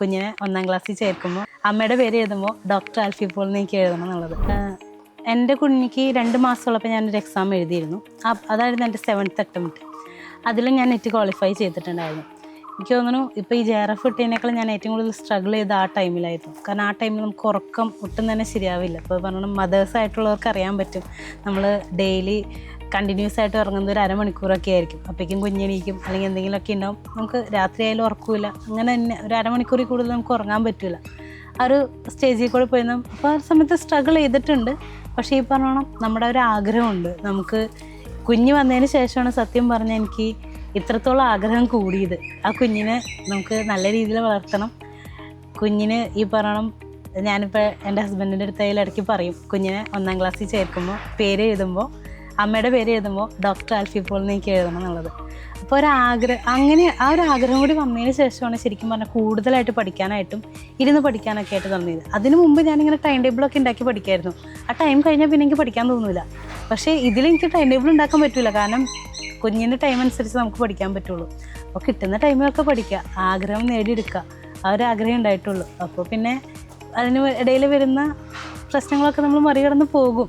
കുഞ്ഞിനെ 1ാം ക്ലാസ്സിൽ ചേർക്കുമ്പോൾ അമ്മയുടെ പേര് എഴുതുമ്പോൾ ഡോക്ടർ ആൽഫി പോൾ എന്ന് എനിക്ക് എഴുതണം എന്നുള്ളത്. എൻ്റെ കുഞ്ഞിക്ക് 2 മാസമുള്ളപ്പോൾ ഞാനൊരു എക്സാം എഴുതിയിരുന്നു. അതായിരുന്നു എൻ്റെ 7th അറ്റംപ്റ്റ്. അതിലും ഞാൻ നെറ്റ് ക്വാളിഫൈ ചെയ്തിട്ടുണ്ടായിരുന്നു. എനിക്ക് തോന്നുന്നു ഇപ്പോൾ ഈ JRF കിട്ടിയതിനേക്കാളും ഞാൻ ഏറ്റവും കൂടുതൽ സ്ട്രഗിൾ ചെയ്ത് ആ ടൈമിലായിരുന്നു. കാരണം ആ ടൈമിൽ നമുക്ക് ഉറക്കം ഒട്ടും തന്നെ ശരിയാവില്ല. ഇപ്പോൾ പറഞ്ഞാൽ മദേഴ്സായിട്ടുള്ളവർക്ക് അറിയാൻ പറ്റും, നമ്മൾ ഡെയിലി കണ്ടിന്യൂസ് ആയിട്ട് ഉറങ്ങുന്നത് ഒരു അരമണിക്കൂറൊക്കെ ആയിരിക്കും. അപ്പോഴേക്കും കുഞ്ഞെണീക്കും അല്ലെങ്കിൽ എന്തെങ്കിലുമൊക്കെ ഉണ്ടാവും. നമുക്ക് രാത്രി ആയാലും ഉറക്കില്ല. അങ്ങനെ തന്നെ ഒരു അരമണിക്കൂറിൽ കൂടുതൽ നമുക്ക് ഉറങ്ങാൻ പറ്റില്ല. ആ ഒരു സ്റ്റേജിൽ കൂടെ പോയി അപ്പോൾ ആ സമയത്ത് സ്ട്രഗിൾ ചെയ്തിട്ടുണ്ട്. പക്ഷേ ഈ പറഞ്ഞോണം നമ്മുടെ ഒരു ആഗ്രഹമുണ്ട്. നമുക്ക് കുഞ്ഞ് വന്നതിന് ശേഷമാണ് സത്യം പറഞ്ഞാൽ എനിക്ക് ഇത്രത്തോളം ആഗ്രഹം കൂടിയത്. ആ കുഞ്ഞിനെ നമുക്ക് നല്ല രീതിയിൽ വളർത്തണം. കുഞ്ഞിന് ഈ പറയണം, ഞാനിപ്പോൾ എൻ്റെ ഹസ്ബൻഡിൻ്റെ അടുത്ത് ഇടയ്ക്ക് പറയും, കുഞ്ഞിനെ 1ാം ക്ലാസ്സിൽ ചേർക്കുമ്പോൾ പേര് എഴുതുമ്പോൾ അമ്മയുടെ പേര് എഴുതുമ്പോൾ ഡോക്ടർ ആൽഫി പോൾ എന്ന് എനിക്ക് എഴുതണം എന്നുള്ളത്. അപ്പോൾ അങ്ങനെ ആ ഒരു ആഗ്രഹം കൂടി വന്നതിന് ശേഷമാണ് ശരിക്കും പറഞ്ഞാൽ കൂടുതലായിട്ട് പഠിക്കാനായിട്ടും ഇരുന്ന് പഠിക്കാനൊക്കെ ആയിട്ട് തന്നത്. അതിന് മുമ്പ് ഞാനിങ്ങനെ ടൈം ടേബിളൊക്കെ ഉണ്ടാക്കി പഠിക്കായിരുന്നു. ആ ടൈം കഴിഞ്ഞാൽ പിന്നെ എനിക്ക് പഠിക്കാൻ തോന്നില്ല. പക്ഷേ ഇതിലെനിക്ക് ടൈം ടേബിൾ ഉണ്ടാക്കാൻ പറ്റില്ല. കാരണം കുഞ്ഞിൻ്റെ ടൈം അനുസരിച്ച് നമുക്ക് പഠിക്കാൻ പറ്റുള്ളൂ. അപ്പോൾ കിട്ടുന്ന ടൈമിലൊക്കെ പഠിക്കുക, ആഗ്രഹം നേടിയെടുക്കുക, ആ ഒരു ആഗ്രഹം ഉണ്ടായിട്ടുള്ളൂ. അപ്പോൾ പിന്നെ അതിന് ഇടയിൽ വരുന്ന പ്രശ്നങ്ങളൊക്കെ നമ്മൾ മറികടന്ന് പോകും.